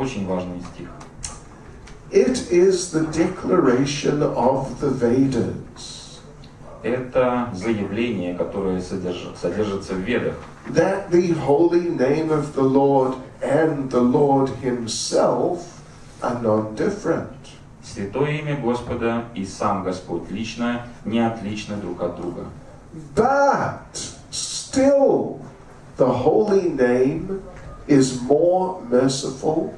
очень важный стих. It is the declaration of the Vedas. Это заявление, которое содержится в Ведах. That the holy name of the Lord and the Lord Himself are non-different. Святое имя Господа и сам Господь лично не отличны друг от друга. But still, the holy name is more merciful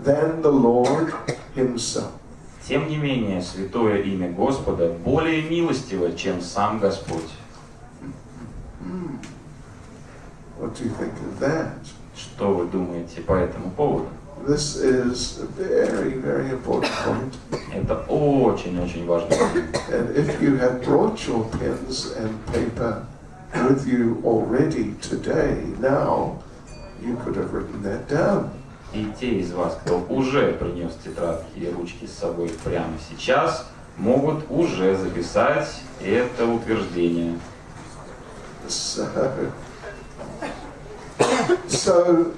than the Lord Himself. Тем не менее, святое имя Господа более милостиво, чем сам Господь. What do you think of that? Что вы думаете по этому поводу? This is a very, very important point. Это очень-очень важно. And if you had brought your pens and paper with you already today, now, you could have written that down. И те из вас, кто уже принес тетрадки и ручки с собой прямо сейчас, могут уже записать это утверждение. So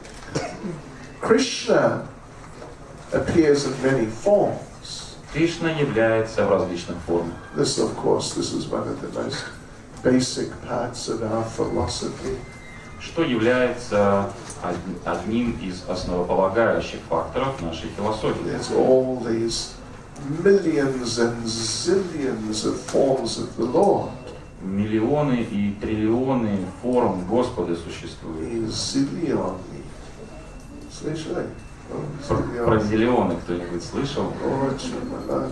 Krishna appears in many forms. Кришна является в различных формах. This, of course, this is one of the most basic parts of our philosophy. Что является одним из основополагающих факторов нашей философии. There's all these millions and zillions of forms of the Lord. Миллионы и триллионы форм Господа существуют. И зиллионы. Слышали? Про зиллионы кто-нибудь слышал? Очень много.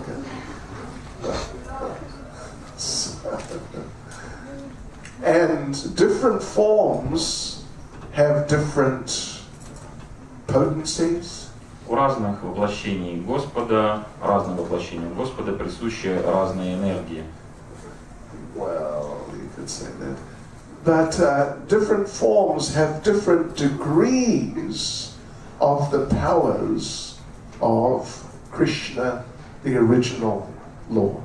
And different forms have different potencies. У разных воплощений Господа, разным воплощениям Господа присущи разные энергии. Well, you could say that. But different forms have different degrees of the powers of Krishna, the original Lord.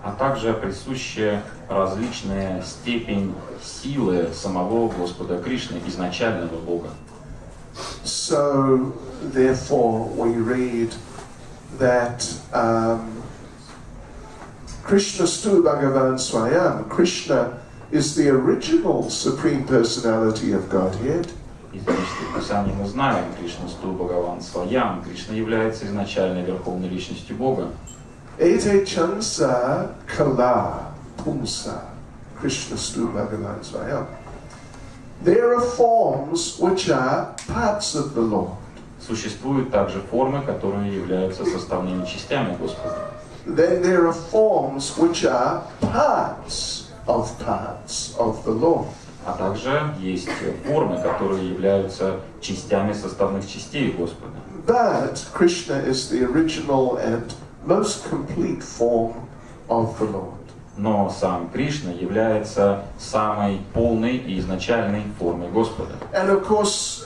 А также присуща различная степень силы самого Господа Кришны, изначального Бога. So, therefore, we read that Krishna stu Bhagavan Swayam. Krishna is the original Supreme Personality of Godhead. Из Священного Писания мы знаем, Кришна сту Бхагаван Сваям, Кришна является изначальной Верховной Личностью Бога. Ete chansa kala pumsa. Krishna stu Bhagavan Swayam. There are forms which are parts of the Lord. Существуют также формы, которые являются составными частями Господа. Then there are forms which are parts of the Lord. А также есть формы, которые являются частями составных частей Господа. But Krishna is the original and most complete form of the Lord. Но сам Кришна является самой полной и изначальной формой Господа. And of course,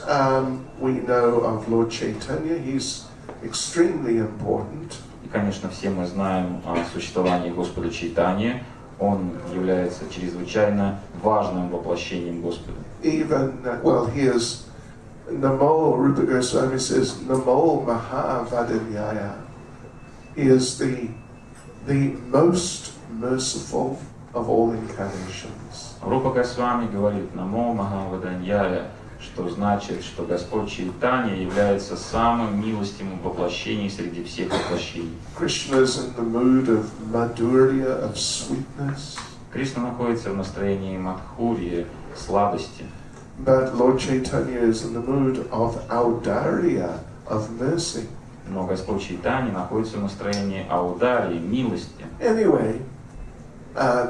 we know of Lord Chайтанья. He's extremely important. И, конечно, все мы знаем о существовании Господа Чайтаньи. Он является чрезвычайно важным воплощением Господа. Even, well, here's Namo, Rupa Goswami says, Namo Mahavadanyaya. He is the most merciful of all incarnations. Рупа Госвами говорит «Намо Махаваданьяя», что значит, что Господь Чайтанья является самым милостивым воплощением среди всех воплощений. Krishna is in the mood of madhurya, of sweetness. Кришна находится в настроении мадхурьи, сладости. But Lord Chaitanya is in the mood of audarya, of mercy. Но Господь Чайтанья находится в настроении аударии, милости. Anyway,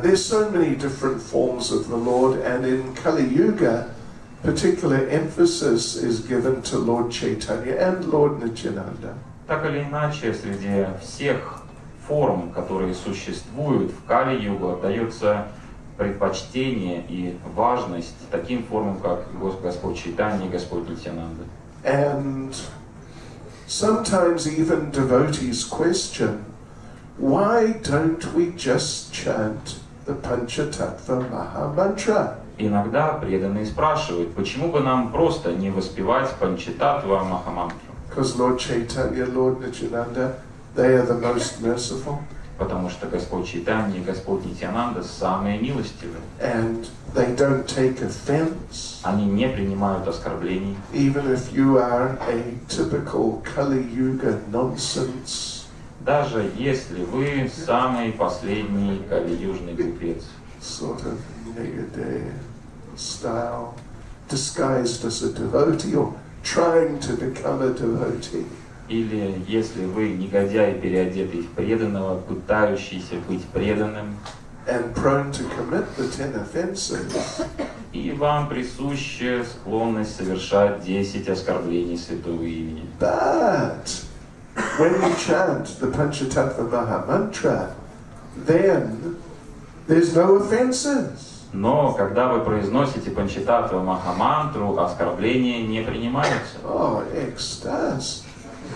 there's so many different forms of the Lord, and in Kali Yuga, particular emphasis is given to Lord Chaitanya and Lord Nityananda. Так или иначе, среди всех форм, которые существуют в Кали-югу, отдается предпочтение и важность таким формам, как Господь Чайтанья и Господь Нитьянанда. And sometimes even devotees question, why don't we just chant the Panchatattva Maha Mantra? Иногда преданные спрашивают, почему бы нам просто не воспевать Панчататтва Махамантру? Because Lord Chaitanya, Lord Nityananda, they are the most merciful. Потому что Господь Чайтанья и Господь Нитьянанда самые милостивые. And they don't take offense. Они не принимают оскорблений. Even if you are a typical Kali Yuga nonsense. Даже если вы самый последний кали-южный глупец. Sort of negative style, disguised as a devotee or trying to become a devotee. Или если вы негодяй, переодетый в преданного, пытающийся быть преданным, and prone to commit the 10 offenses. И вам присуща склонность совершать 10 оскорблений святого имени. But when you chant the Panchatattva Mahamantra, then there's no offenses. Но когда вы произносите Панчататтва Махамантру, оскорбления не принимаются. Oh, экстаз.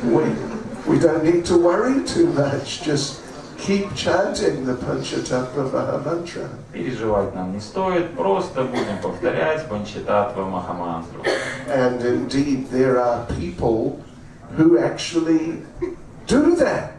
We don't need to worry too much. Just keep chanting the Panchatattva Mahamantra. Переживать нам не стоит, просто будем повторять Панчататтва Махамантру. And indeed, there are people who actually do that.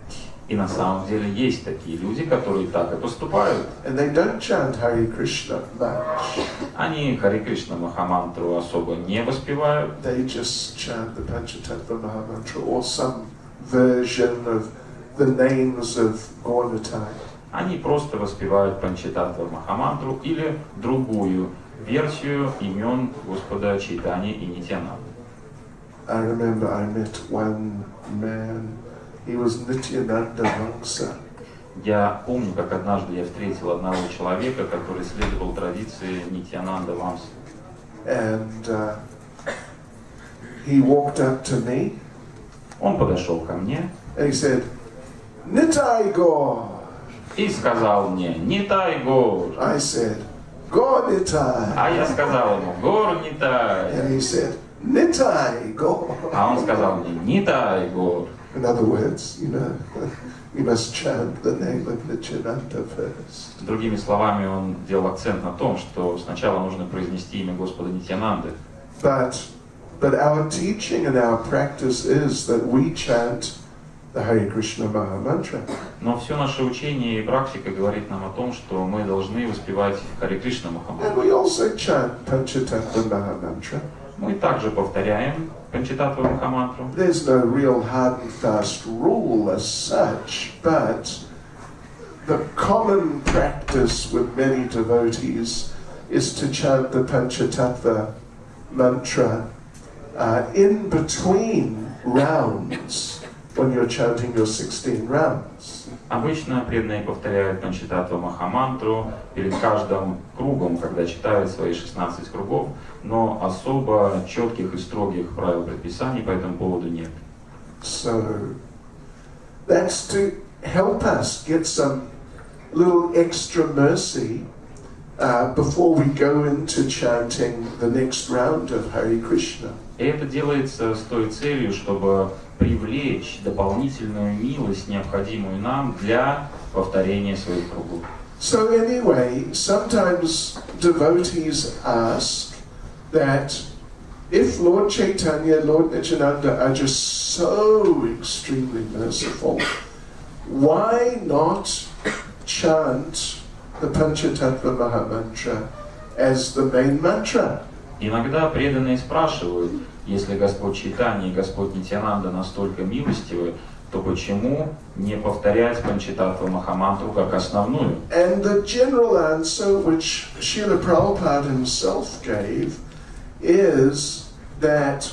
И на самом деле есть такие люди, которые так и поступают. And they don't chant Hare Krishna much. Они Харе Кришна Махамантру особо не воспевают. They just chant the Panchatattva Mahamantra or some version of the names of Gauratai. Они просто воспевают Панчататтва Махамантру или другую версию имен Господа Чайтаньи и Нитьянанды. I remember I met one man. He was Nityananda Vamsa. Я помню, как однажды я встретил одного человека, который следовал традиции Нитьянанда Вамса. And he walked up to me. Он подошел ко мне And he said, Nitai Gaur. и сказал мне: «Нитай Гор». I said, Gaur Nitai. А я сказал ему: «Гор Нитай». And he said, Nitai Gaur. А он сказал мне: «Нитай Гор». In other words, you know, you must chant the name of Nityananda first. Другими словами, он делал акцент на том, что сначала нужно произнести имя Господа Нитьянанды. But our teaching and our practice is that we chant the Hare Krishna Mahamantra. Но все наше учение и практика говорит нам о том, что мы должны воспевать Харе Кришна And Махамантру. we also chant Panchatattva Mahamantra. Мы также повторяем Панчататтву Махамантру. There's no real hard and fast rule as such, but the common practice with many devotees is to chant the Panchatattva mantra in between rounds when you're chanting your 16 rounds. Обычно преданные повторяют Панчататтву Махамантру перед каждым кругом, когда читают свои 16 кругов, но особо четких и строгих правил предписаний по этому поводу нет. So that's to help us get some little extra mercy before we go into chanting the next round of Hare Krishna. И это делается с той целью, чтобы привлечь дополнительную милость, необходимую нам для повторения своих кругов. So anyway, sometimes devotees ask that if Lord Chaitanya, Lord Nityananda are just so extremely merciful, why not chant the Panchatattva Mahamantra as the main mantra? Иногда преданные спрашивают: если Господь Чайтанья и Господь Нитьянанда настолько милостивы, то почему не повторять Панчататтву Махамантру как основную? And the general answer which Šrila Prabhupada himself gave is that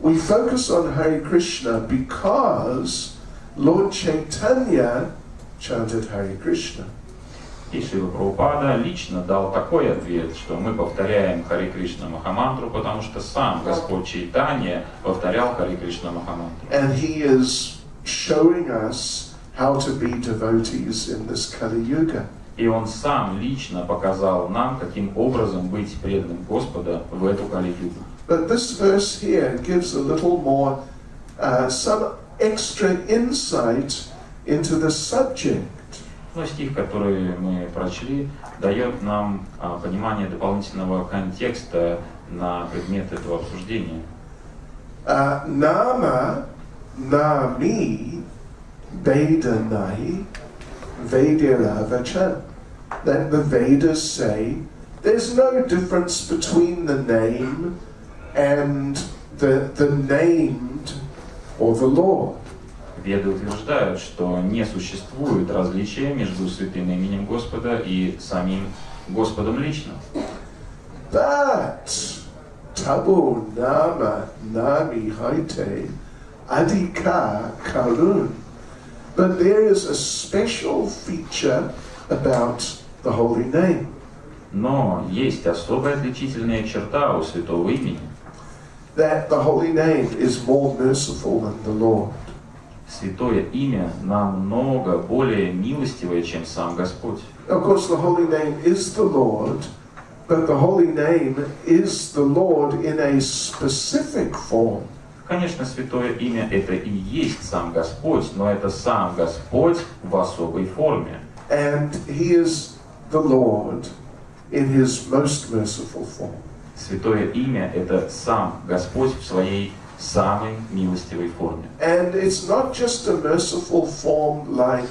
we focus on Hare Krishna because Lord Chaitanya chanted Hare Krishna. И Шрила Прабхупада лично дал такой ответ, что мы повторяем Харе Кришна Махамантру, потому что сам Господь Чайтанья повторял Харе Кришна Махамантру. And he is showing us how to be devotees in this Kali Yuga. И он сам лично показал нам, каким образом быть преданным Господа в эту Кали-югу. But this verse here gives a little more, some extra insight into the subject. Но стих, который мы прочли, дает нам понимание дополнительного контекста на предмет этого обсуждения. Nama Nami Vedanai Vediravacha. Then the Vedas say there's no difference between the name and the named or the Lord. Веды утверждают, что не существует различия между святым именем Господа и самим Господом лично. But Tabu Nama Nami Haite Adika Karun. But there is a special feature about the holy name. Но есть особая отличительная черта у святого имени. That the holy name is more merciful than the Lord. Святое имя намного более милостивое, чем сам Господь. Of course, the holy name is the Lord, but the holy name is the Lord in a specific form. Конечно, святое имя это и есть сам Господь, но это сам Господь в особой форме. And He is the Lord in His most merciful form. Святое имя это сам Господь в своей самой милостивой форме. And it's not just a merciful form like,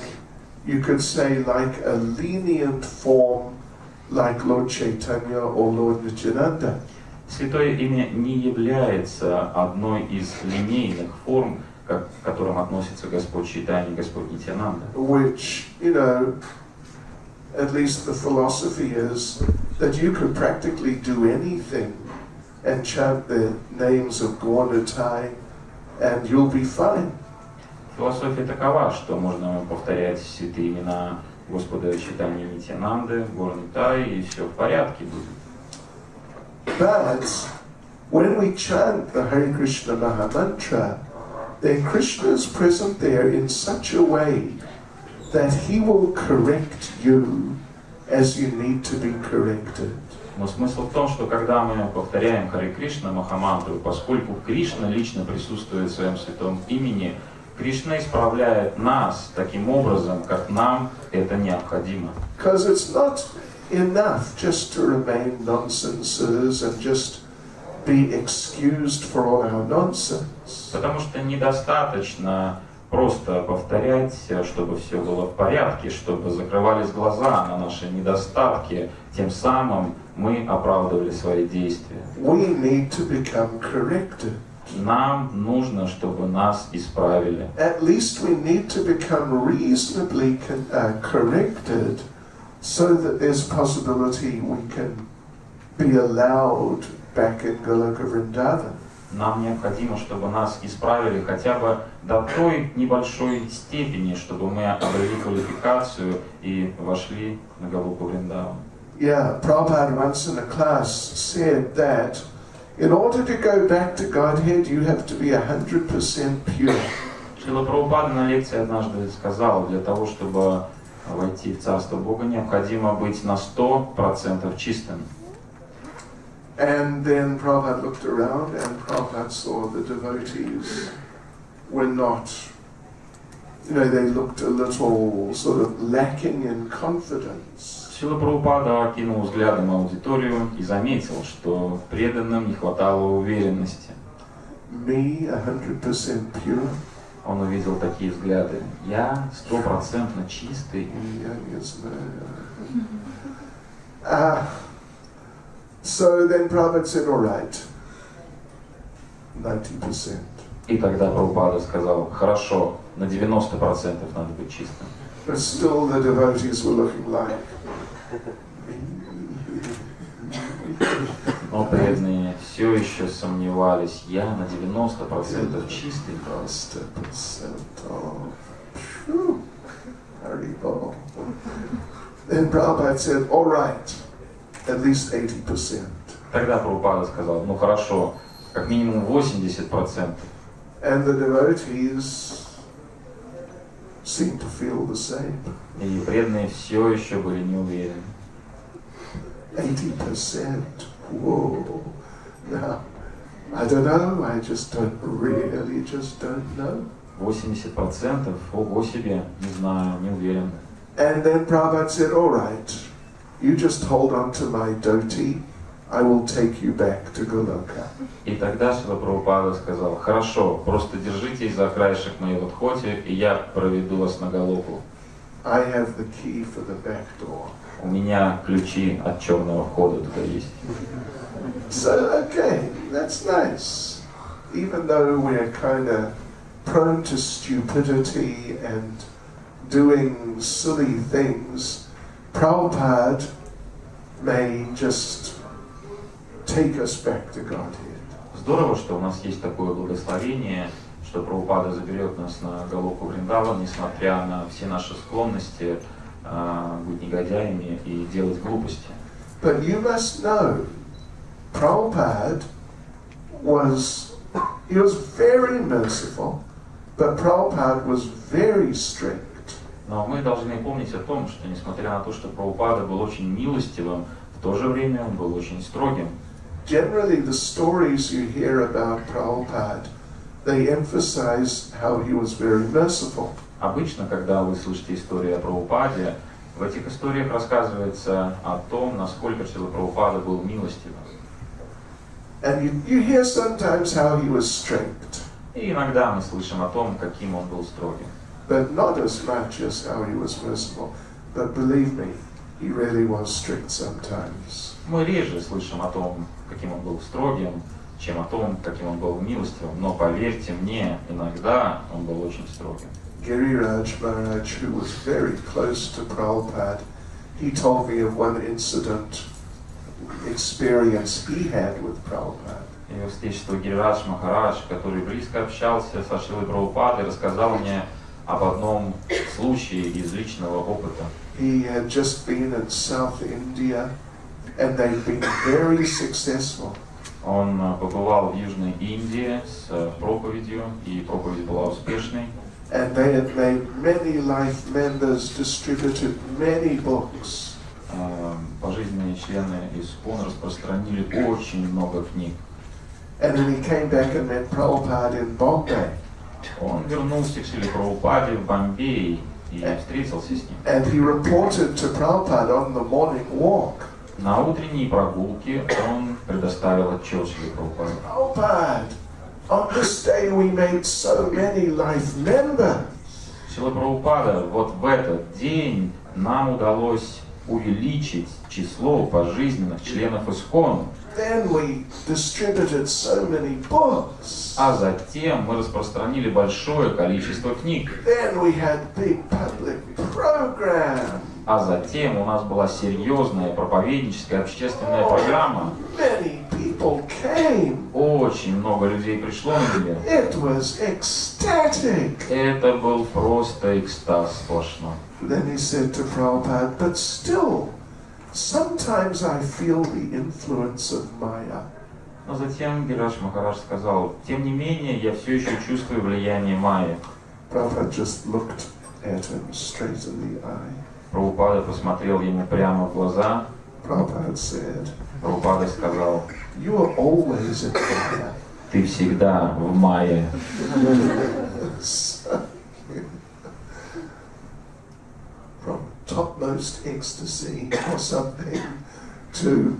you could say, like a lenient form like Lord Chайтанья or Lord Nityananda. Святое имя не является одной из линейных форм, к которым относится Господь Чайтанья и Господь Нитьянанда. Which, you know, at least the philosophy is that you could practically do anything and chant the names of Goda, and you'll be fine. Философия такова, что можно повторять святые имена Господа Чайтаньи и Нитьянанды, Горнитай, и все в порядке будет. But when we chant the Hare Krishna Mahamantra, then Krishna is present there in such a way that he will correct you as you need to be corrected. Но смысл в том, что когда мы повторяем Харе Кришна Махамантру, поскольку Кришна лично присутствует в своем святом имени, Кришна исправляет нас таким образом, как нам это необходимо. Because it's not enough just to remain nonsenses and just be excused for all our nonsense. Потому что недостаточно просто повторять, чтобы все было в порядке, чтобы закрывались глаза на наши недостатки, тем самым мы оправдывали свои действия. We need to become corrected. Нам нужно, чтобы нас исправили. At least we need to become reasonably corrected so that there's possibility we can be allowed back in Goloka Vrindavan. Нам необходимо, чтобы нас исправили хотя бы до той небольшой степени, чтобы мы обрели квалификацию и вошли на Галоку Вриндаван. Yeah, Prabhupada once in a class said that in order to go back to Godhead, you have to be 100% pure. Шрила Прабхупада на лекции однажды сказал, для того, чтобы войти в Царство Бога, необходимо быть на 100% чистым. And then Prabhupada looked around and Prabhupada saw the devotees were not, you know, they looked a little sort of lacking in confidence. Шрила Прабхупада окинул взглядом аудиторию и заметил, что преданным не хватало уверенности. Me, 100% pure. Он увидел такие взгляды. Я 100% чистый. So then Prabhupada said, all right, 90%. И тогда Прабхупада сказал, хорошо, на 90% надо быть чистым. But still the devotees were looking like... Но преданные все еще сомневались, я на 90% чистый. 90%. Haribol. Then Prabhupada said, all right, at least 80%. Тогда Прабхупада сказал, ну хорошо, как минимум 80%. And the devotees seemed to feel the same. И преданные все еще были не уверены. 80%. Whoa. Now, I don't know, I just don't know. 80%? Ого себе, не знаю, не уверен. And then Prabhupada said, all right, you just hold on to my dhoti, I will take you back to Goloka. И тогда Шрила Прабхупада сказал: хорошо, просто держитесь за краешек моей Вадхоти, и я проведу вас на Галоку. I have the key for the back door. У меня ключи от черного входа туда есть. So, okay, that's nice. Even though we're kind of prone to stupidity and doing silly things, Prabhupada may just take us back to Godhead. Здорово, что у нас есть такое благословение, что Прабхупада заберет нас на Галоку Вриндаван, несмотря на все наши склонности быть негодяями и делать глупости. But you must know, Prabhupada was very merciful, but Prabhupada was very strict. Но мы должны помнить о том, что несмотря на то, что Прабхупада был очень милостивым, в то же время он был очень строгим. Generally, the stories you hear about Prabhupada, they emphasize how he was very merciful. Обычно, когда вы слышите истории о Прабхупаде, в этих историях рассказывается о том, насколько Шрила Прабхупада был милостивым. And you hear sometimes how he was strict. И иногда мы слышим о том, каким он был строгим. But not as much as how he was merciful. But believe me, he really was strict sometimes. Мы реже слышим о том, каким он был строгим, чем о том, каким он был милостивым. Но поверьте мне, иногда он был очень строгим. Giriraj Maharaj, who was very close to Prabhupada, he told me of one incident, experience he had with Prabhupada. Его Высочество Гирирадж Махарадж, который близко общался со Шрилой Прабхупадой, рассказал мне об одном случае из личного опыта. He had just been in South India, and they'd been very successful. Он побывал в Южной Индии с проповедью, и проповедь была успешной. And they had made many life members, distributed many books. Пожизненные члены ИСККОН распространили очень много книг. And then he came back and met Prabhupada in Bombay. Он вернулся к Шриле Прабхупаде в Бомбей и встретился с ним. And he reported to Prabhupada on the morning walk. На утренней прогулке он предоставил отчет Шриле Прабхупаде. Prabhupada, on this day we made so many life members. Шрила Прабхупада, вот в этот день нам удалось увеличить число пожизненных членов ИСККОН. Then we distributed so many books. А затем мы распространили большое количество книг. Then we had big public program. А затем у нас была серьезная проповедническая общественная программа. Many people came. Очень много людей пришло на нее. It was ecstatic. Это был просто экстаз сплошной. Then he said to Prabhupada, but still, sometimes I feel the influence of Maya. Но затем Гирирадж Махарадж сказал: тем не менее, я все еще чувствую влияние майи. Prabhupada just looked at him straight in the eye. Прабхупада посмотрел ему прямо в глаза. Prabhupada said, Прабхупада сказал: you are always in Maya. ты всегда в майе. From topmost ecstasy or something to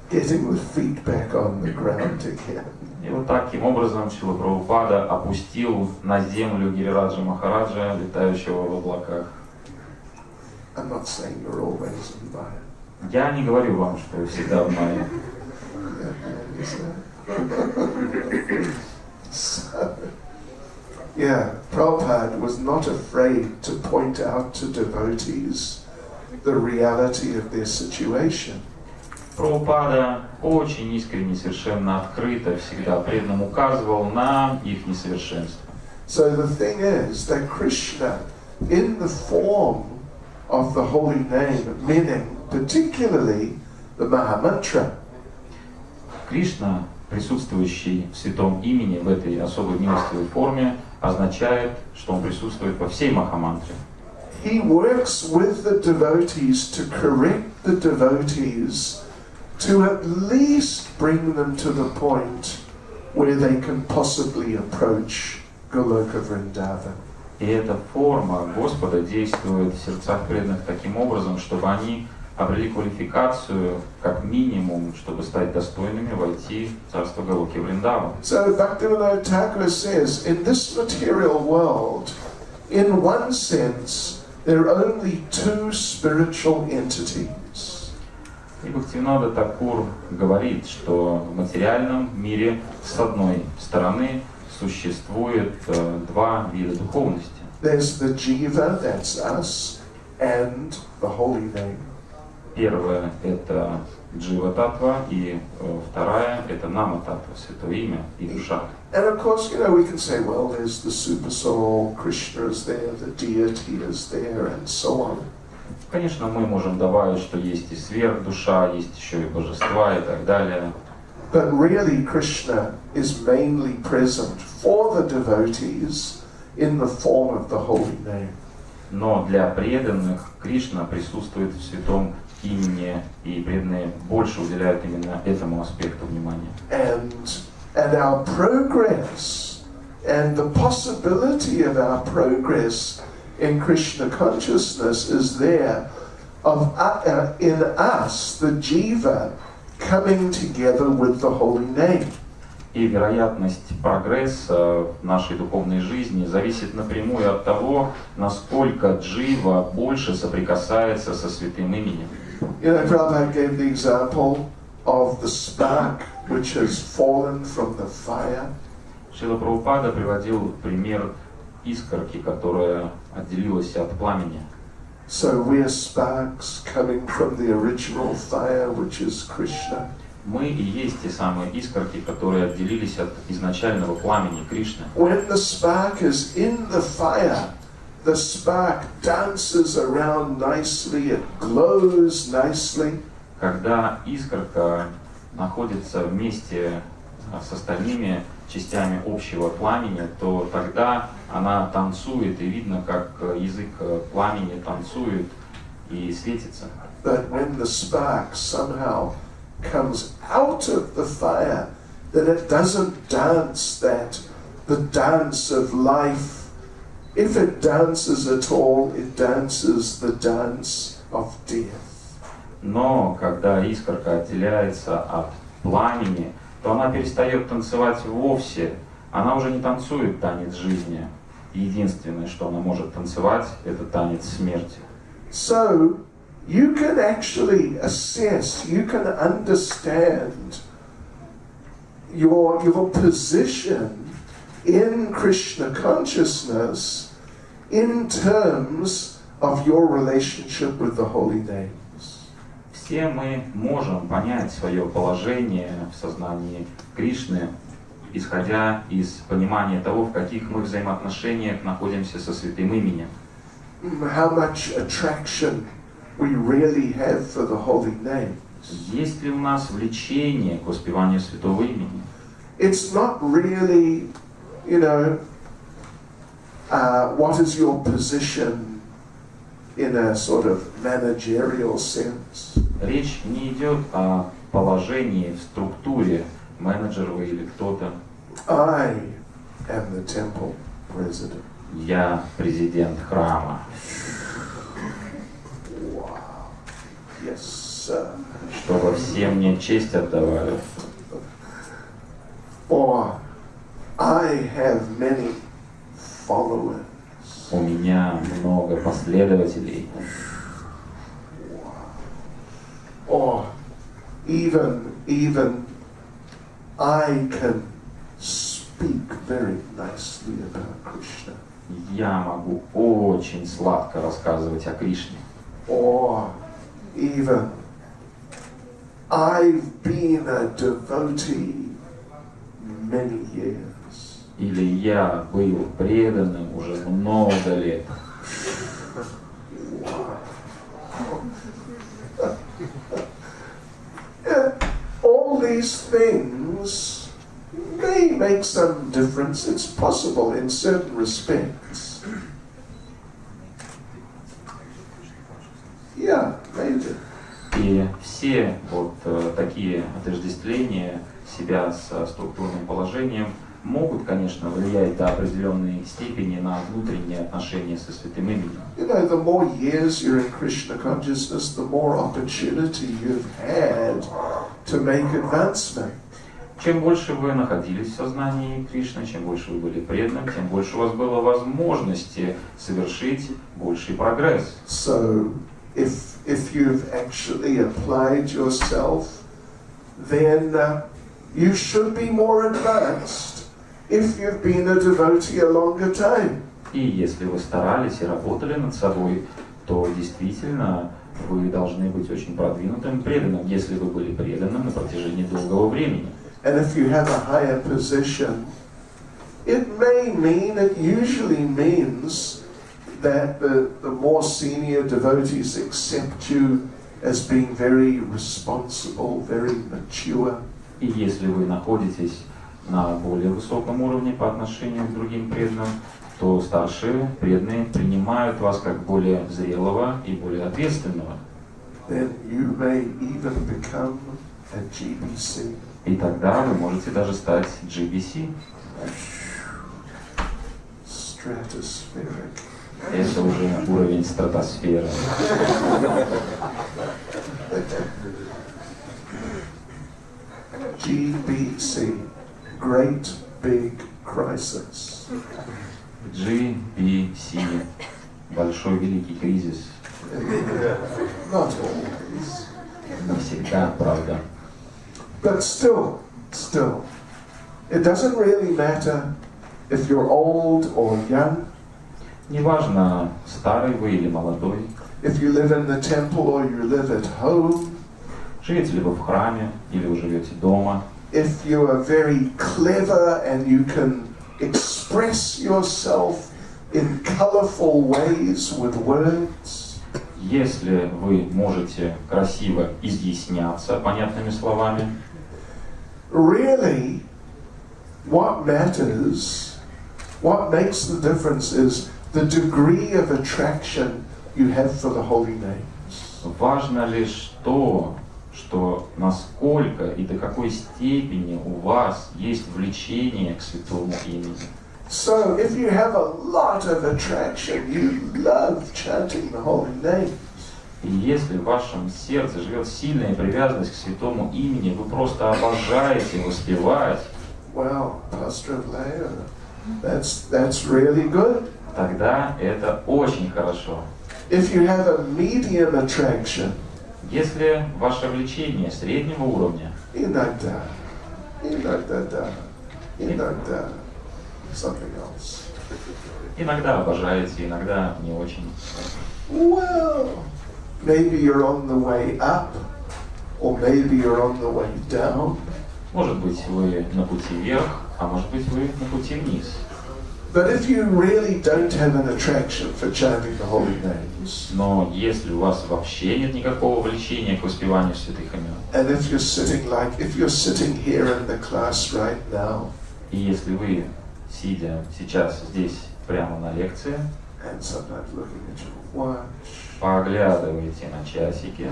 getting the feet back on the ground again. И вот таким образом Шрила Прабхупада опустил на землю Гирираджа Махараджа, летающего в облаках. I'm not saying you're always in Maya. Я не говорю вам, что вы всегда в майе. Yeah, Prabhupada was not afraid to point out to devotees the reality of their situation. Прабхупада очень искренне, совершенно открыто всегда преданным указывал на их несовершенство. So the thing is that Krishna, in the form of the holy name, meaning particularly the Mahamantra, Кришна, присутствующий в святом имени в этой особой милостивой форме, означает, что он присутствует во всей Махамантре. he works with the devotees to correct the devotees, to at least bring them to the point where they can possibly approach Goloka Vrindavan. И эта форма Господа действует в сердцах преданных таким образом, чтобы они обрели квалификацию как минимум, чтобы стать достойными войти в царство Галоки Вриндавана. So Bhaktivinoda Thakur says, in this material world, in one sense, there are only two spiritual entities. И Бхактивинода Тхакур говорит, что в материальном мире с одной стороны существует два вида духовности. There's the jiva, that's us, and the holy name. Первая — это джива-татва, и вторая — это нама-татва, святое имя и душа. And of course, we can say, well, there's the super soul, Krishna is there, the deity is there, and so on. Конечно, мы можем добавить, что есть и сверхдуша, есть еще и божества и так далее. But really, Krishna is mainly present for the devotees in the form of the holy name. Но для преданных Кришна присутствует в святом имени, и преданные больше уделяют именно этому аспекту внимания. And our progress and the possibility of our progress in Krishna consciousness is there in us, the jiva, coming together with the holy name. И вероятность прогресса в нашей духовной жизни зависит напрямую от того, насколько джива больше соприкасается со святым именем. Prabhupada gave the example of the spark which has fallen from the fire. Шрила Прабхупада приводил пример искорки, которая отделилась от пламени. So we are sparks coming from the original fire, which is Krishna. Мы и есть те самые искорки, которые отделились от изначального пламени Кришны. When the spark is in the fire, the spark dances around nicely, it glows nicely. Когда искорка находится вместе с остальными частями общего пламени, то тогда она танцует, и видно, как язык пламени танцует и светится. But when the spark somehow comes out of the fire, then it doesn't dance the dance of life. If it dances at all, it dances the dance of death. Но когда искорка отделяется от пламени, то она перестает танцевать вовсе. Она уже не танцует танец жизни. Единственное, что она может танцевать, это танец смерти. So, you can actually assess, you can understand your position in Krishna consciousness in terms of your relationship with the holy names. Все мы можем понять свое положение в сознании Кришны, исходя из понимания того, в каких мы взаимоотношениях находимся со святым именем. How much attraction we really have for the holy names. Есть ли у нас влечение к воспеванию святого имени? It's not really, what is your position in a sort of managerial sense. Речь не идет о положении в структуре, менеджер вы или кто-то. I am the temple president. Я президент храма. Wow. Yes, sir. Чтобы все мне честь отдавали. Or I have many followers. У меня много последователей. Or even I can speak very nicely about Krishna. Я могу очень сладко рассказывать о Кришне. Or even I've been a devotee many years. Или я был преданным уже много лет. All these things may make some difference. It's possible in certain respects. Yeah, maybe. И все вот такие отождествления себя со структурным положением могут, конечно, влиять до определенной степени на внутренние отношения со святым именем. You know, the more years you're in Krishna consciousness, the more opportunity you've had to make advancement. Чем больше вы находились в сознании Кришны, чем больше вы были преданным, тем больше у вас было возможности совершить больший прогресс. So, if you've actually applied yourself, then you should be more advanced if you've been a devotee a longer time. И если вы старались и работали над собой, то действительно вы должны быть очень продвинутым преданным, если вы были преданным на протяжении долгого времени. And if you have a higher position, it usually means that the more senior devotees accept you as being very responsible, very mature. И если вы находитесь на более высоком уровне по отношению к другим преданным, то старшие преданные принимают вас как более зрелого и более ответственного. Then you may even become a GBC. И тогда вы можете даже стать GBC. Stratospheric. Это уже уровень стратосферы. GBC. Great Big Crisis. GBC. Большой великий кризис. Not always. Не всегда, правда. But still, it doesn't really matter if you're old or young. Неважно, старый вы или молодой. If you live in the temple or you live at home. Живете ли вы в храме или вы живете дома. If you are very clever and you can express yourself in colorful ways with words. Если вы можете красиво изъясняться понятными словами, really, what matters, what makes the difference is the degree of attraction you have for the holy names. Важно лишь то, что насколько и до какой степени у вас есть влечение к святому имени. So, if you have a lot of attraction, you love chanting the holy names. И если в вашем сердце живет сильная привязанность к святому имени, вы просто обожаете воспевать. Well, Pastor Blair, that's really good. Тогда это очень хорошо. If you have a medium attraction, если ваше влечение среднего уровня, иногда, something else. Иногда обожаете, иногда не очень. Well, maybe you're on the way up, or maybe you're on the way down. Может быть, вы на пути вверх, а может быть, вы на пути вниз. But if you really don't have an attraction for chanting the holy names, но если у вас вообще нет никакого влечения к воспеванию святых имен, and if you're sitting here in the class right now, и если вы сидя сейчас здесь прямо на лекции, and sometimes looking at your watch, поглядываете на часики,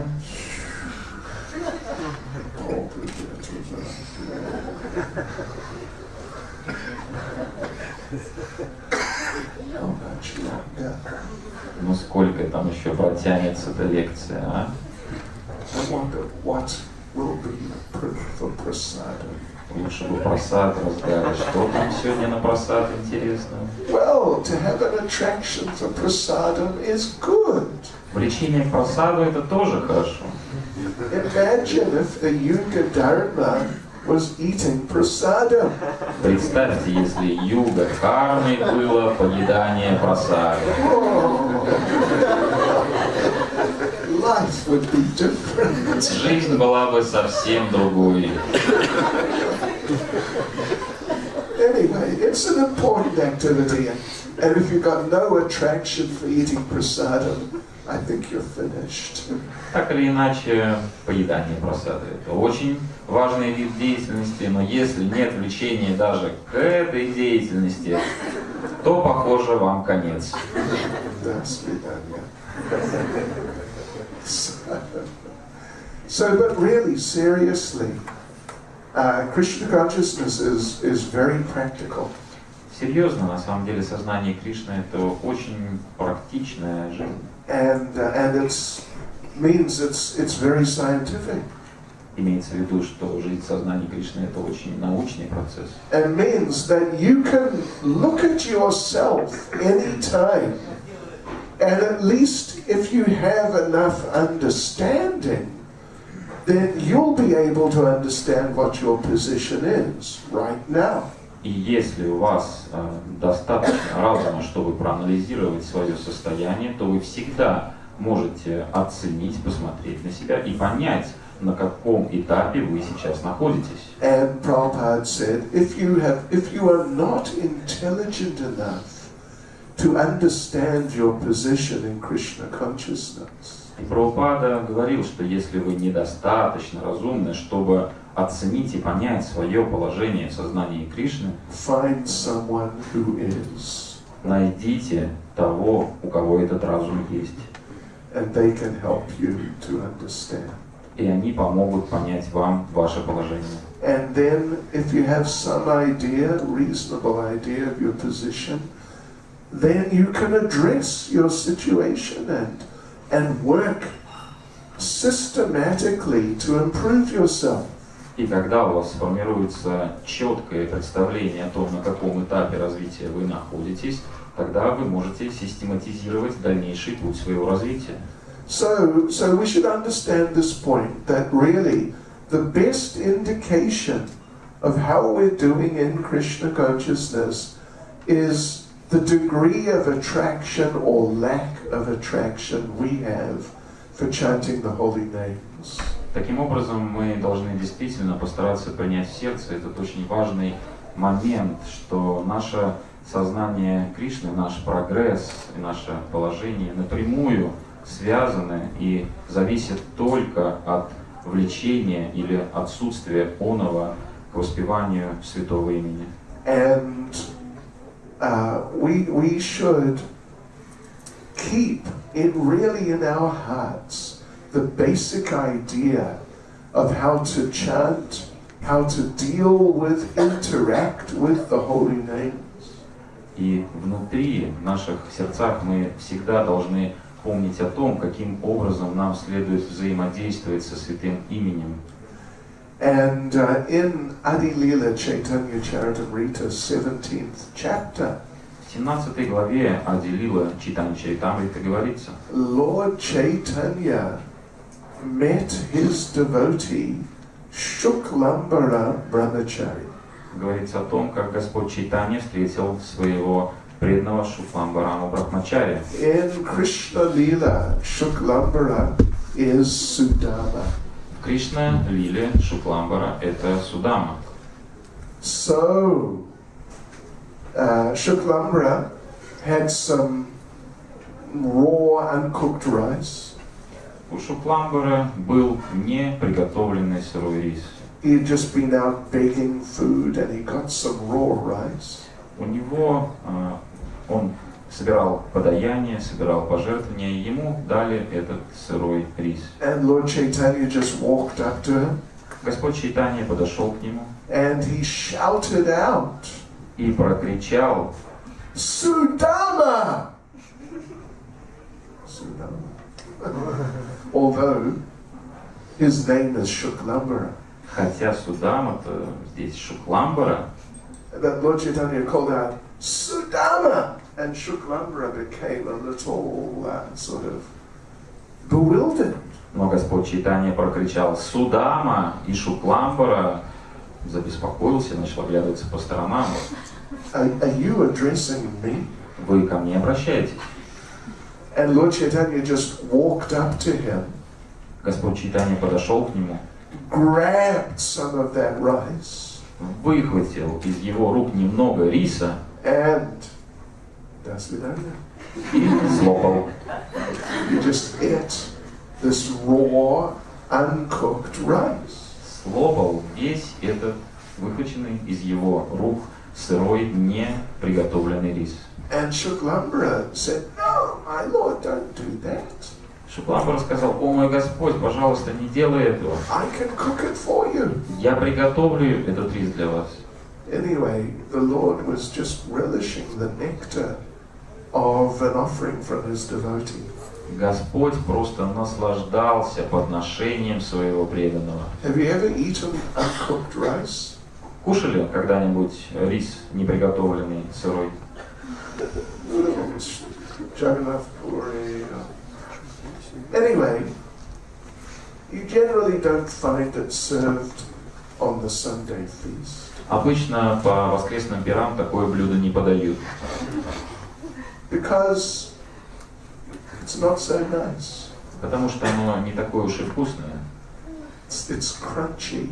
ну сколько там еще протянется эта лекция, а? I wonder what will be for prasada. Лучше бы просад раздали. Что там сегодня на просад интересно? Well, to have an attraction for prasadam is good. Влечение к просаду это тоже хорошо. Imagine if the Yuga Dharma was eating prasadam. Представьте, если юга кармы было поедание просада. Life would be different. Жизнь была бы совсем другой. Anyway, it's an important activity, and if you've got no attraction for eating prasadam, I think you're finished. Так или иначе, поедание просада – это очень важный вид деятельности, но если нет влечения даже к этой деятельности, то, похоже, вам конец. До свидания. So, but really, seriously, Krishna consciousness is very practical. Серьезно, на самом деле, сознание Кришны — это очень практичная жизнь. And it means it's very scientific. Имеется в виду, что жизнь сознания Кришны — это очень научный процесс. It means that you can look at yourself anytime, and at least if you have enough understanding, then you'll be able to understand what your position is right now. И если у вас достаточно разума, чтобы проанализировать свое состояние, то вы всегда можете оценить, посмотреть на себя и понять, на каком этапе вы сейчас находитесь. And Prabhupada said, if you are not intelligent enough to understand your position in Krishna consciousness, И Прабхупада говорил, что если вы недостаточно разумны, чтобы оценить и понять свое положение в сознании Кришны, find someone who is, найдите того, у кого этот разум есть. and they can help you to understand. И они помогут понять вам ваше положение. And then, if you have some idea, reasonable idea of your position, then you can address your situation and work systematically to improve yourself. И когда у вас сформируется четкое представление о том, на каком этапе развития вы находитесь, тогда вы можете систематизировать дальнейший путь своего развития. So we should understand this point, that really the best indication of how we're doing in Krishna consciousness is the degree of attraction or lack of attraction we have for chanting the holy names. Таким образом, мы должны действительно постараться принять в сердце этот очень важный момент, что наше сознание Кришны, наш прогресс и наше положение напрямую связаны и зависят только от влечения или отсутствия оного к воспеванию святого имени. And we should keep it really in our hearts the basic idea of how to chant, how to deal with, interact with the holy names. И внутри, в наших сердцах, мы всегда должны помнить о том, каким образом нам следует взаимодействовать со святым именем. And in Adi Lila Chaitanya Charitamrita, 17th chapter, В 17 главе Ади-лила Чайтаньи Чаритамриты говорится: Lord Chaitanya met his devotee Shuklambara Brahmachari. Говорится о том, как Господь Чайтанья встретил своего преданного Шукламбараму Брахмачаря. In Krishna Lila, Shuklambara is Sudama. В Кришна-лиле Шукламбара — это Судама. So, Shuklambara had some raw, uncooked rice. У Шукламбара был неприготовленный сырой рис. He had just been out begging food and he got some raw rice. У него он собирал подаяние, собирал пожертвования, и ему дали этот сырой рис. And Lord Chaitanya just walked up to him Господь Чайтанья подошел к нему and he shouted out, и прокричал: Sudama! Sudama. Although his name is Shuklambara. хотя Судама-то здесь Шукламбара, That Lord Chaitanya called out, Sudama! And Shuklambara became a little sort of bewildered. но Господь Чайтанья прокричал Судама, и Шукламбара забеспокоился, начал оглядываться по сторонам. Are you addressing me? Вы ко мне обращаетесь? And Lord Chaitanya just walked up to him, Господь Чайтанья подошел к нему, grabbed some of that rice, выхватил из его рук немного риса and и слопал. he just ate this raw, uncooked rice. Слопал весь этот выхваченный из его рук сырой, неприготовленный рис. And Shuklambara said, No, my lord, don't do that. Шукламбара сказал: «О мой Господь, пожалуйста, не делай этого. I can cook it for you. Я приготовлю этот рис для вас». Anyway, the Lord was just relishing the nectar of an offering from his devotee. Господь просто наслаждался подношением своего преданного. Have you ever eaten uncooked rice? Кушали когда-нибудь рис неприготовленный, сырой? Jagannath Puri. Anyway, you generally don't find it served on the Sunday feast. Обычно по воскресным пирам такое блюдо не подают. Because it's not so nice. Потому что оно не такое уж и вкусное. It's crunchy.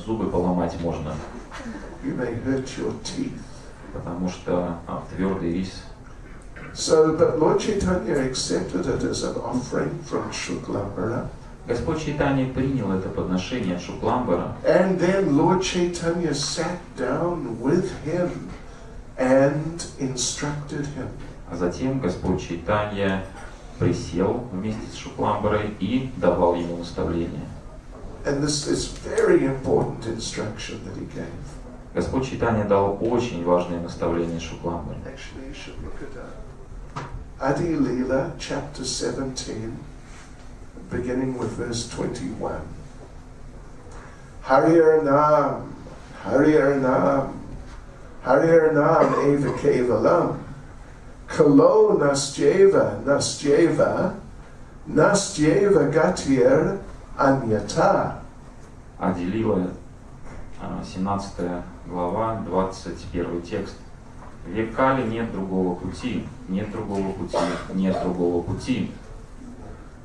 Зубы поломать можно. You may hurt your teeth. Потому что твердый рис. So, but Lord Chaitanya accepted it as an offering from Shuklambara. Господь Чайтанья принял это подношение от Шукламбара. And then Lord Chaitanya sat down with him and instructed him. А затем Господь Чайтанья присел вместе с Шукламбарой и давал ему наставления. And this is very important instruction that he gave. Господь Чайтанья дал очень важные наставления Шукламбаре. Actually, you should look it up. Adi Leela, chapter 17, beginning with verse 21. Harir Nam, Harir Nam, Harir Nam Eva Kevalam, Kalo Nasjeva, Nasjeva, Nasjeva Gatir Anyata. Ади Лила, 17 глава, 21 текст. В век Кали нет другого пути, нет другого пути, нет другого пути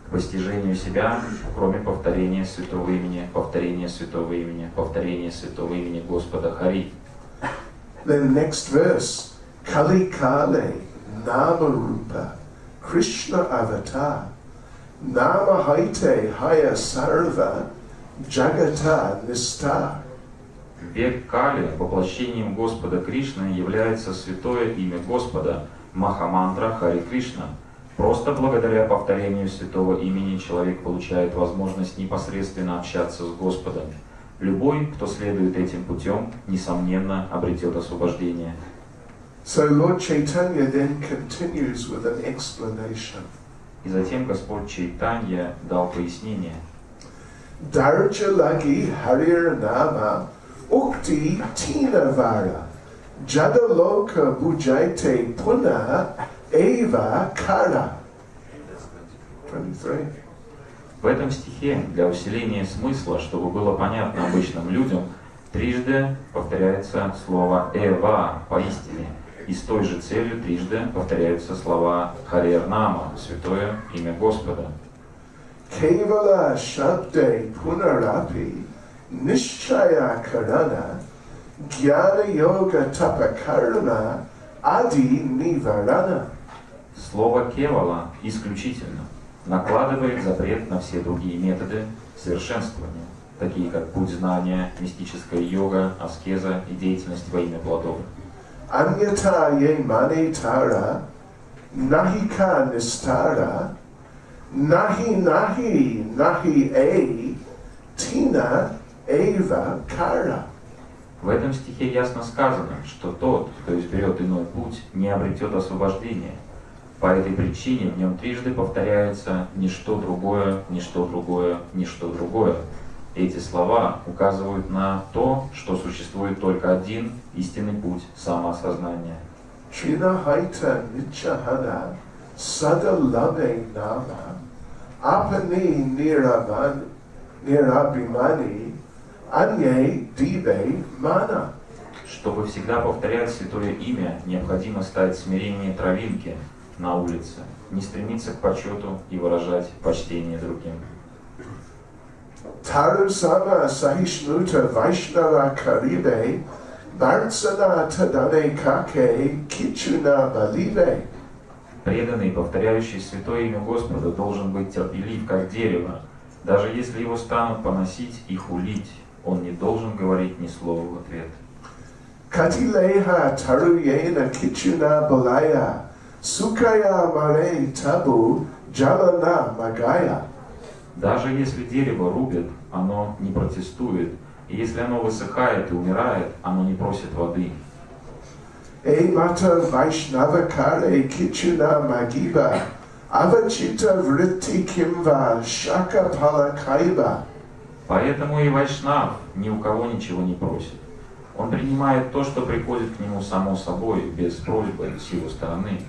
к постижению себя, кроме повторения святого имени, повторения святого имени, повторения святого имени Господа Хари. Then next verse, Kali Kale, Nama Rupa, Krishna Avatar, Nama Haite Haya Sarva, Jagata Nistar. В век Кали воплощением Господа Кришны является святое имя Господа, Махамантра Хари Кришна. Просто благодаря повторению святого имени человек получает возможность непосредственно общаться с Господом. Любой, кто следует этим путем, несомненно, обретет освобождение. So Lord Chaitanya then continues with an explanation. И затем Господь Чайтанья дал пояснение. Darjalagi Harir Nama Ukti Tinavara Jadaloka Bujaite Puna Eva Kara. 23. В этом стихе для усиления смысла, чтобы было понятно обычным людям, трижды повторяется слово «эва» поистине, и с той же целью трижды повторяются слова «харир нама» — святое имя Господа. Kevala Shabde Punarapi Nishchaya Karana Gyana Yoga Tapakarana Adi Nivarana. Слово «кевала» исключительно накладывает запрет на все другие методы совершенствования, такие как путь знания, мистическая йога, аскеза и деятельность во имя плодов. Anyata ye mane tara nahika nistara nahi nahi nahi e tina eva kara. В этом стихе ясно сказано, что тот, кто изберет иной путь, не обретет освобождения. По этой причине в нем трижды повторяется «ничто другое, ничто другое, ничто другое». Эти слова указывают на то, что существует только один истинный путь самоосознания. Trinahaita nichahana sadalame nama apani nirabhimani anye dive mana. Чтобы всегда повторять святое имя, необходимо стать смирением травинки на улице, не стремиться к почету и выражать почтение другим. Taru sama sahishnuta vaishnava karibe Барцана тадане каке кичуна баливе. Преданный, повторяющий святое имя Господа, должен быть терпелив, как дерево. Даже если его станут поносить и хулить, он не должен говорить ни слова в ответ. Катилеха таруена кичуна балая, сукая маре табу jalana magaya. Даже если дерево рубят, оно не протестует. И если оно высыхает и умирает, оно не просит воды. Mata Vaishnavakare Kichuna Magiba Avachita Vritti Kimva Shakapala Kaiba. Поэтому и Вайшнав ни у кого ничего не просит. Он принимает то, что приходит к нему само собой, без просьбы с его стороны.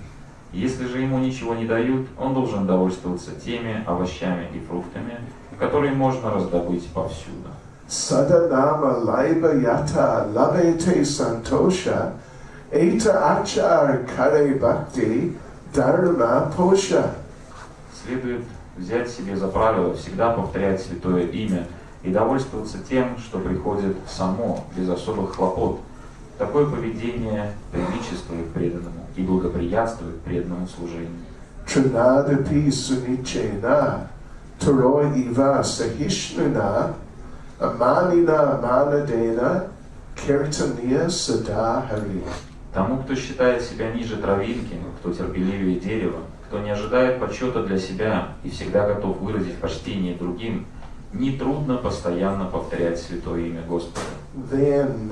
Если же ему ничего не дают, он должен довольствоваться теми овощами и фруктами, которые можно раздобыть повсюду. Sadanama Laiba Yata Labete Santosha Eta Achar Kare Bhakti Dharma Posha. Следует взять себе за правило всегда повторять святое имя и довольствоваться тем, что приходит само, без особых хлопот. Такое поведение приличествует преданному и благоприятствует преданному служению. Trinadapi Sunichena Turo Iva Sahishnuna Amanina Manadena Kirtaniya Sada Hari. Тому, кто считает себя ниже травинки, кто терпеливее дерева, кто не ожидает почета для себя и всегда готов выразить почтение другим, нетрудно постоянно повторять святое имя Господа. Then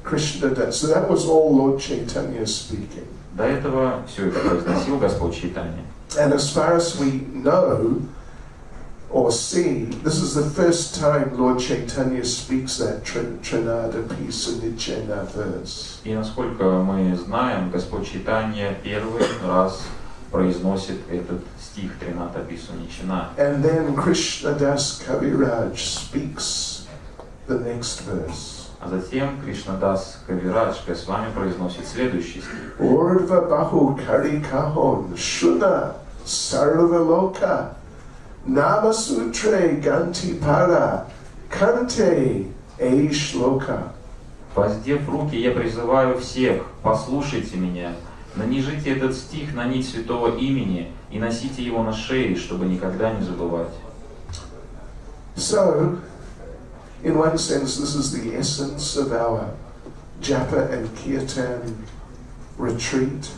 Krishna does. So that was all Lord Chaitanya speaking. До этого все это произносил Господь Чайтанья. And as far as we know or see, this is the first time Lord Chaitanya speaks that Trinada Pisa Nichena verse. И насколько мы знаем, Господь Чайтанья первый раз произносит этот стих Трината Пису Ничина. And then Krishna Das Kaviraj speaks the next verse. А затем Кришнадас Кавирадж Свами произносит следующий стих. Urva Bahu Karikahon Shuna Sarvaloka Nama Sutre Ganti Para Kante Eishloka. Воздев руки, я призываю всех, послушайте меня, нанижите этот стих на нить святого имени и носите его на шее, чтобы никогда не забывать. So, in one sense, this is the essence of our japa and kirtan retreat.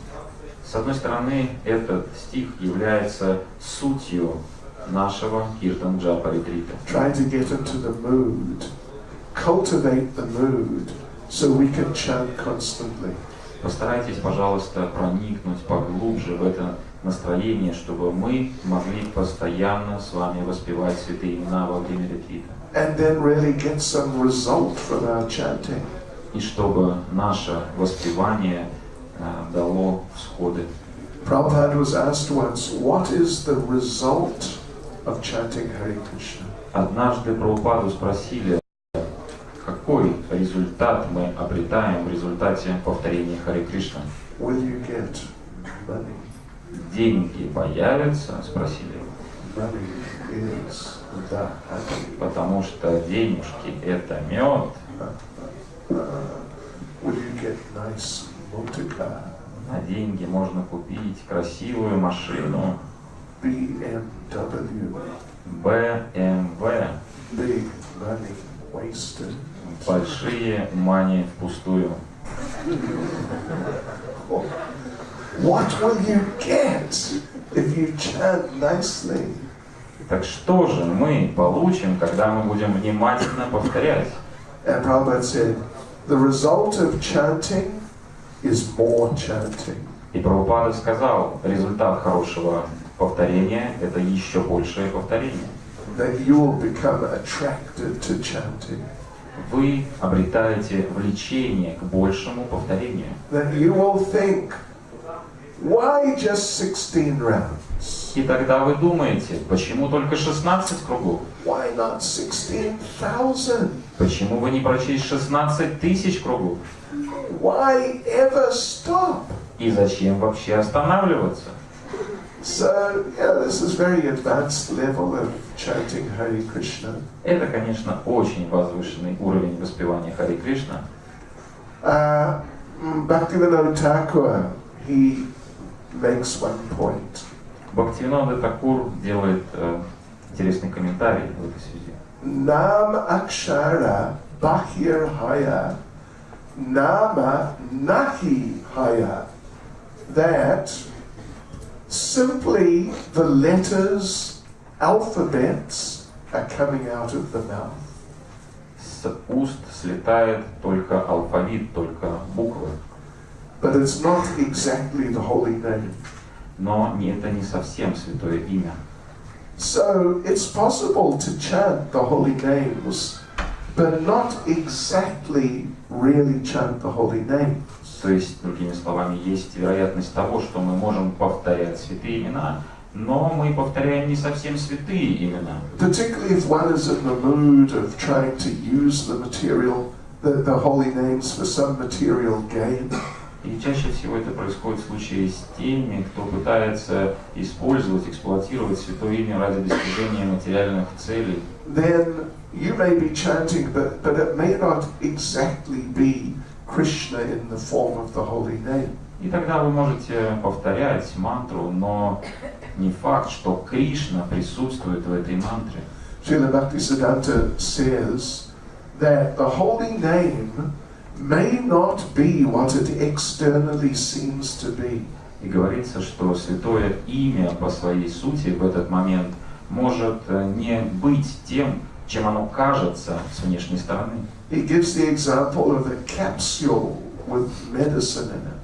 С одной стороны, этот стих является сутью нашего киртан-джапа-ретрита. Try to get into the mood, cultivate the mood, so we can chant constantly. Постарайтесь, пожалуйста, проникнуть поглубже в это настроение, чтобы мы могли постоянно с вами воспевать святые имена во время ретрита. And then really get some result from our chanting. И чтобы наше воспевание дало всходы. Prabhupada was asked once, what is the result of chanting Hare Krishna? Однажды Прабхупаду спросили, какой результат мы обретаем в результате повторения Харе Кришна. Will you get money? Деньги появятся? Спросили. Money is the honey. Потому что денежки это мед. Will you get nice motorcar? На деньги можно купить красивую машину. BMW. BMW. Big money wasted. Большие мани впустую. What will you get if you chant nicely? Так что же мы получим, когда мы будем внимательно повторять? And Prabhupada said, the result of chanting is more chanting. И Прабхупада сказал, результат хорошего повторения – это еще большее повторение. That you will become attracted to chanting. Вы обретаете влечение к большему повторению. That you will think, why just 16 rounds? И тогда вы думаете, почему только 16 кругов? Why not 16,000? Почему вы не прочесть 16 тысяч кругов? Why ever stop? И зачем вообще останавливаться? So, yeah, this is very advanced level of chanting Hare Krishna. Это, конечно, очень возвышенный уровень воспевания Харе Кришна. Bhaktivinoda Thakur, he makes one point. Бхактивинода Такур делает интересный комментарий в этой связи. Nam akshara bahir haya, nama nahi haya. That simply the letters, alphabets are coming out of the mouth. С уст слетает только алфавит, только буквы. But it's not exactly the holy name. Но это не совсем святое имя. So it's possible to chant the holy names, but not exactly really chant the holy names. То есть, другими словами, есть вероятность того, что мы можем повторять святые имена, но мы повторяем не совсем святые имена. Particularly if one is in the mood of trying to use the material, the holy names for some material gain. И чаще всего это происходит в случае с теми, кто пытается использовать, эксплуатировать святое имя ради достижения материальных целей. Then you may be chanting, but it may not exactly be Krishna in the form of the holy name. И тогда вы можете повторять мантру, но не факт, что Кришна присутствует в этой мантре. Шрила Bhaktivеданта says that the holy name may not be what it externally seems to be. И говорится, что святое имя по своей сути в этот момент может не быть тем, чем оно кажется с внешней стороны. He gives the example of a capsule with medicine in it.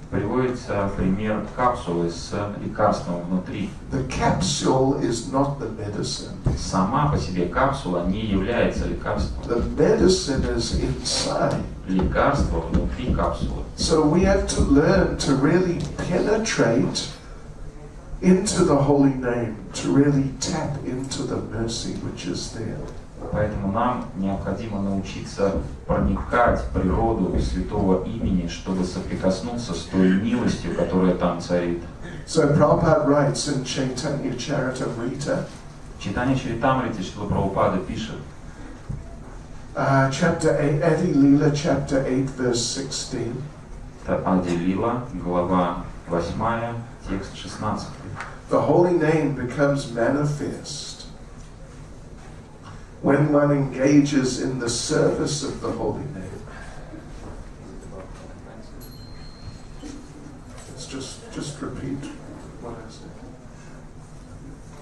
Приводится пример капсулы с лекарством внутри. The capsule is not the medicine. Сама по себе капсула не является лекарством. The medicine is inside. Лекарство внутри капсулы. So we have to learn to really penetrate into the holy name, to really tap into the mercy which is there. Поэтому нам необходимо научиться проникать в природу святого имени, чтобы соприкоснуться с той милостью, которая там царит. So Prabhupada writes in Чайтанья Charitamrita, Чайтанья Чаритамрите Шрила Прабхупада пишет, chapter 8, Adi Lila, chapter 8, verse 16. это Ади Лила, глава 8, текст 16. The holy name becomes manifest when one engages in the service of the holy name. Let's just repeat what I said.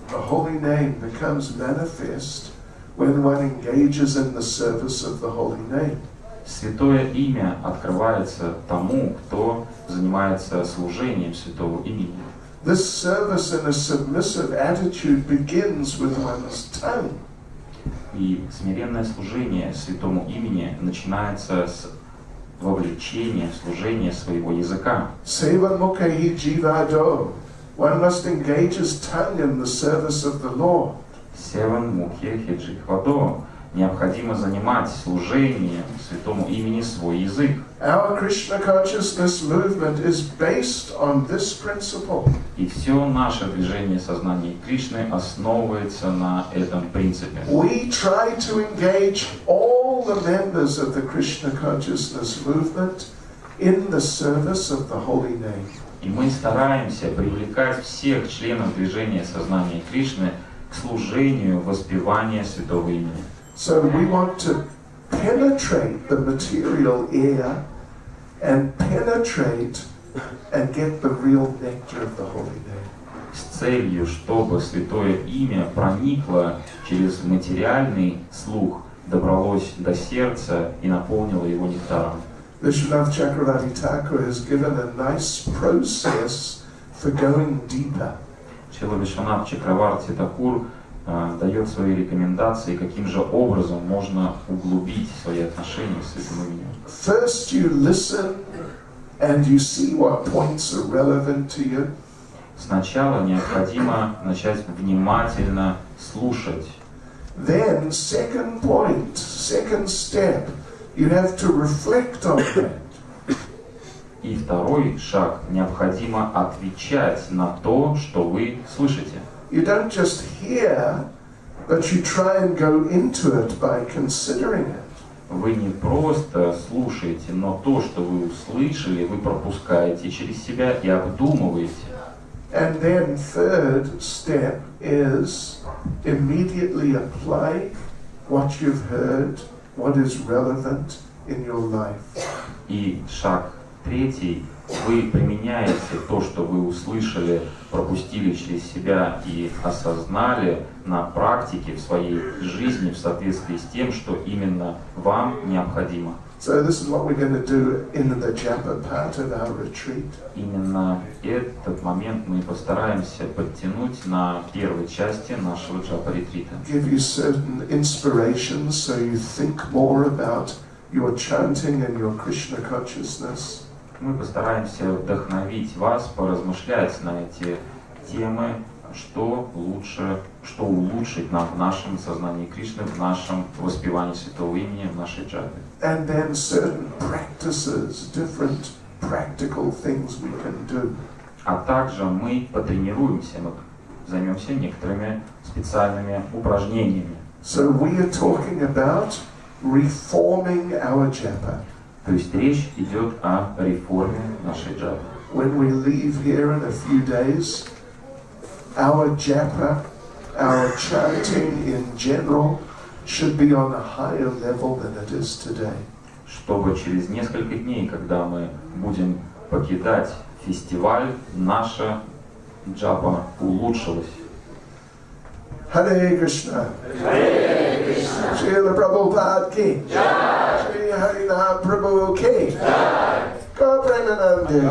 The holy name becomes manifest when one engages in the service of the holy name. Святое имя открывается тому, кто занимается служением святого имени. This service in a submissive attitude begins with one's tongue. И смиренное служение святому имени начинается с вовлечения в служение своего языка. Seva mukhahi jivado. One must engage his tongue in the service of the Lord. Севан мухе хеджихвадо. Необходимо занимать служением святому имени свой язык. Our Krishna consciousness movement is based on this principle. И все наше движение сознания Кришны основывается на этом принципе. We try to engage all the members of the Krishna consciousness movement in the service of the holy name. И мы стараемся привлекать всех членов движения сознания Кришны к служению воспевания святого имени. So we want to penetrate the material air and penetrate and get the real nectar of the holy name. С целью, чтобы святое имя проникло через материальный слух, добралось до сердца и наполнило его нектаром. Vishwanath Chakravarti Thakur has given a nice process for going deeper. Шрила Вишванат Чакраварти Такур дает свои рекомендации, каким же образом можно углубить свои отношения с святым именем. First you listen and you see what points are relevant to you. Сначала необходимо начать внимательно слушать. Then second point, second step, you have to reflect on that. И второй шаг, необходимо отвечать на то, что вы слышите. You don't just hear, but you try and go into it by considering it. Вы не просто слушаете, но то, что вы услышали, вы пропускаете через себя и обдумываете. And then third step is immediately apply what you've heard, what is relevant in your life. И шаг третий, вы применяете то, что вы услышали, пропустили через себя и осознали на практике в своей жизни в соответствии с тем, что именно вам необходимо. So this is what we're going to do in the japa part of our retreat. Именно этот момент мы постараемся подтянуть на первой части нашего джапа-ретрита. Give you certain inspirations so you think more about your chanting and your Krishna consciousness. Мы постараемся вдохновить вас, поразмышлять на эти темы, что улучшить нам в нашем сознании Кришны, в нашем воспевании святого имени, в нашей джапе. And then certain practices, different practical things we can do. А также мы потренируемся, мы займемся некоторыми специальными упражнениями. So we are talking about reforming our japa. То есть речь идет о реформе нашей джапы. When we leave here in a few days, our japa, our chanting in general, should be on a higher level than it is today. Чтобы через несколько дней, когда мы будем покидать фестиваль, наша джапа улучшилась. Hare Krishna. Hare Krishna. Шрила Прабхупада ки. Шри Харинам Прабhu ки. Го Предананде.